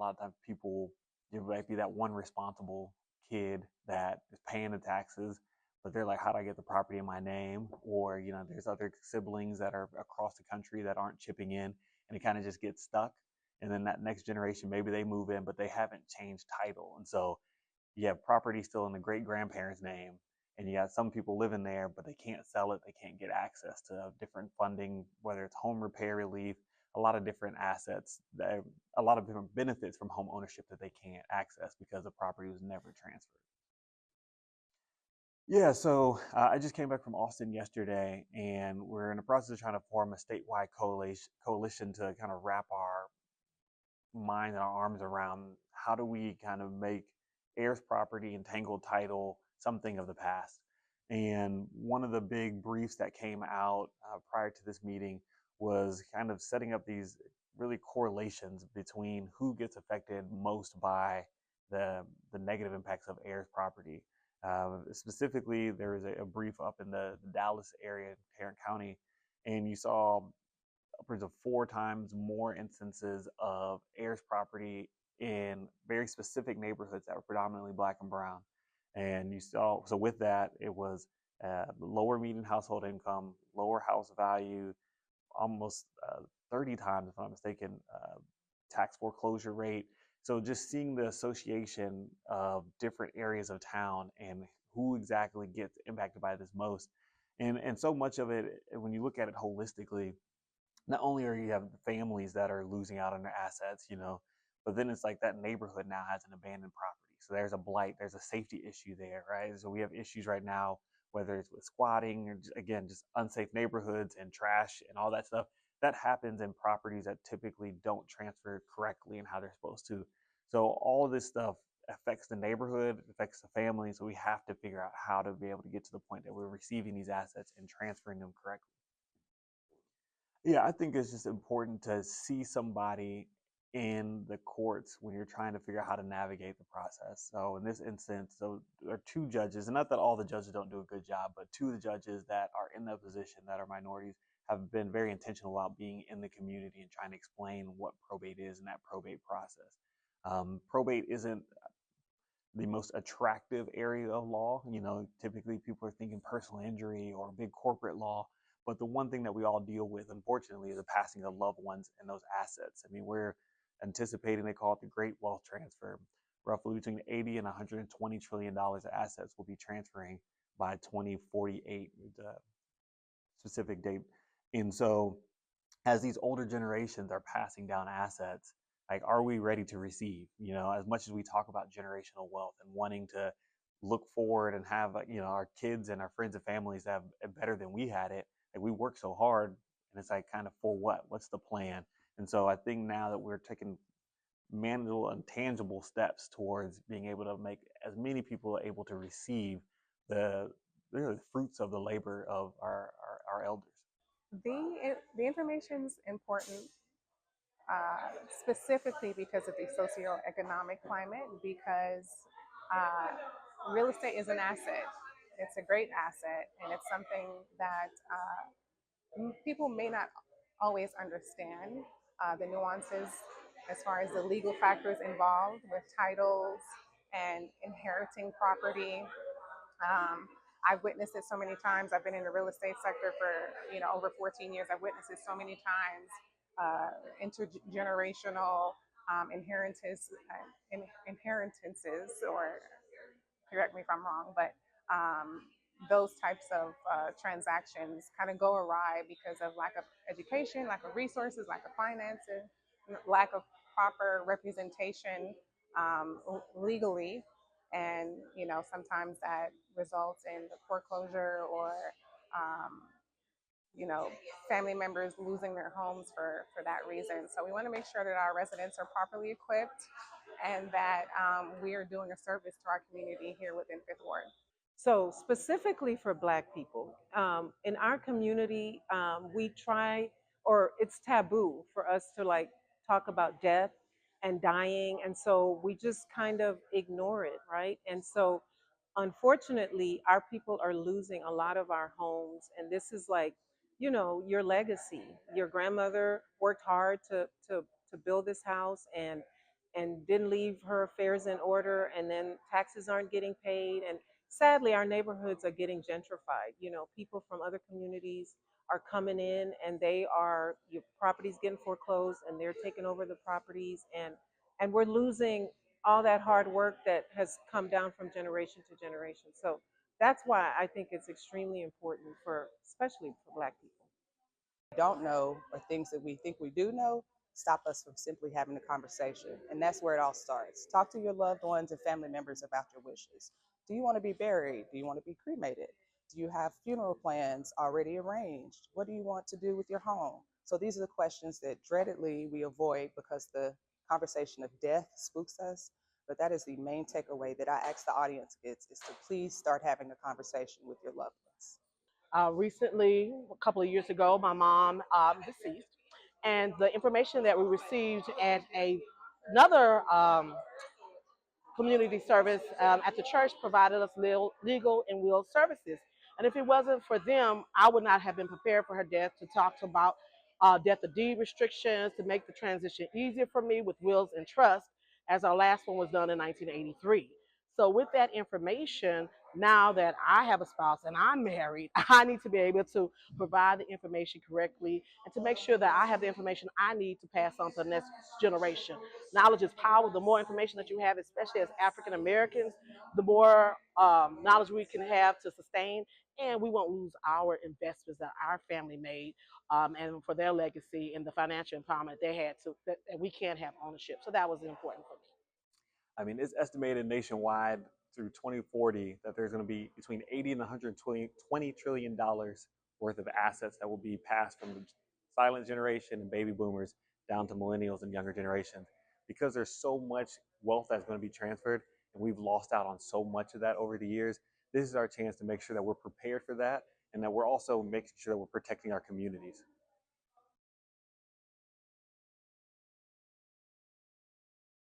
lot of times people, there might be that one responsible kid that is paying the taxes, but they're like, how do I get the property in my name? Or, there's other siblings that are across the country that aren't chipping in, and it kind of just gets stuck. And then that next generation, maybe they move in, but they haven't changed title. And so you have property still in the great grandparents' name, and you got some people living there, but they can't sell it. They can't get access to different funding, whether it's home repair relief, a lot of different assets, a lot of different benefits from home ownership that they can't access because the property was never transferred. Yeah, so I just came back from Austin yesterday, and we're in the process of trying to form a statewide coalition to kind of wrap our mind and our arms around how do we kind of make heirs property and tangled title something of the past. And one of the big briefs that came out prior to this meeting was kind of setting up these really correlations between who gets affected most by the negative impacts of heirs property. Specifically, there was a brief up in the Dallas area, Tarrant County, and you saw upwards of 4 times more instances of heirs property in very specific neighborhoods that were predominantly black and brown. And you saw, so with that, it was lower median household income, lower house value, almost 30 times, if I'm not mistaken, tax foreclosure rate. So just seeing the association of different areas of town and who exactly gets impacted by this most. And so much of it, when you look at it holistically, not only are you have families that are losing out on their assets, but then it's like that neighborhood now has an abandoned property. So there's a blight, there's a safety issue there, right? So we have issues right now, whether it's with squatting or again, just unsafe neighborhoods and trash and all that stuff. That happens in properties that typically don't transfer correctly and how they're supposed to. So all of this stuff affects the neighborhood, affects the family. So we have to figure out how to be able to get to the point that we're receiving these assets and transferring them correctly. Yeah, I think it's just important to see somebody in the courts when you're trying to figure out how to navigate the process. So in this instance, so there are 2 judges, and not that all the judges don't do a good job, but 2 of the judges that are in that position that are minorities have been very intentional about being in the community and trying to explain what probate is and that probate process. Probate isn't the most attractive area of law. Typically people are thinking personal injury or big corporate law. But the one thing that we all deal with, unfortunately, is the passing of loved ones and those assets. I mean, we're anticipating, they call it the great wealth transfer. Roughly between 80 and $120 trillion of assets will be transferring by 2048, the specific date. And so as these older generations are passing down assets, like, are we ready to receive? As much as we talk about generational wealth and wanting to look forward and have, our kids and our friends and families have it better than we had it. Like, we work so hard, and it's like, kind of, for what? What's the plan? And so I think now that we're taking manageable and tangible steps towards being able to make as many people able to receive the really the fruits of the labor of our elders. The information's important, specifically because of the socioeconomic climate, because real estate is an asset. It's a great asset, and it's something that people may not always understand the nuances as far as the legal factors involved with titles and inheriting property. I've witnessed it so many times. I've been in the real estate sector for over 14 years. I've witnessed it so many times. Intergenerational inheritances, or correct me if I'm wrong, but those types of transactions kind of go awry because of lack of education, lack of resources, lack of finances, lack of proper representation legally. And sometimes that results in the foreclosure, or um, family members losing their homes for that reason. So we want to make sure that our residents are properly equipped, and that we are doing a service to our community here within Fifth Ward. So specifically for Black people, in our community, we try, or it's taboo for us to like talk about death and dying, and so we just kind of ignore it, right? And so, unfortunately, our people are losing a lot of our homes, and this is like, your legacy. Your grandmother worked hard to build this house, and and didn't leave her affairs in order, and then taxes aren't getting paid. And sadly, our neighborhoods are getting gentrified. You know, people from other communities are coming in, and they are, your properties getting foreclosed, and they're taking over the properties, and we're losing all that hard work that has come down from generation to generation. So that's why I think it's extremely important for, especially for Black people. Don't know or things that we think we do know stop us from simply having a conversation. And that's where it all starts. Talk to your loved ones and family members about your wishes. Do you want to be buried? Do you want to be cremated? Do you have funeral plans already arranged? What do you want to do with your home? So these are the questions that dreadedly we avoid because the conversation of death spooks us. But that is the main takeaway that I ask the audience gets, is to please start having a conversation with your loved ones. Recently, a couple of years ago, my mom deceased, and the information that we received at another community service at the church provided us legal and will services. And if it wasn't for them, I would not have been prepared for her death, to talk about death of deed restrictions, to make the transition easier for me with wills and trust, as our last one was done in 1983. So with that information, now that I have a spouse and I'm married, I need to be able to provide the information correctly and to make sure that I have the information I need to pass on to the next generation. Knowledge is power. The more information that you have, especially as African Americans, the more knowledge we can have to sustain, and we won't lose our investments that our family made, and for their legacy and the financial empowerment they had to, that we can have ownership. So that was important for me. I mean, it's estimated nationwide through 2040 that there's going to be between 80 and 120 $20 trillion worth of assets that will be passed from the silent generation and baby boomers down to millennials and younger generations. Because there's so much wealth that's going to be transferred, and we've lost out on so much of that over the years, this is our chance to make sure that we're prepared for that and that we're also making sure that we're protecting our communities.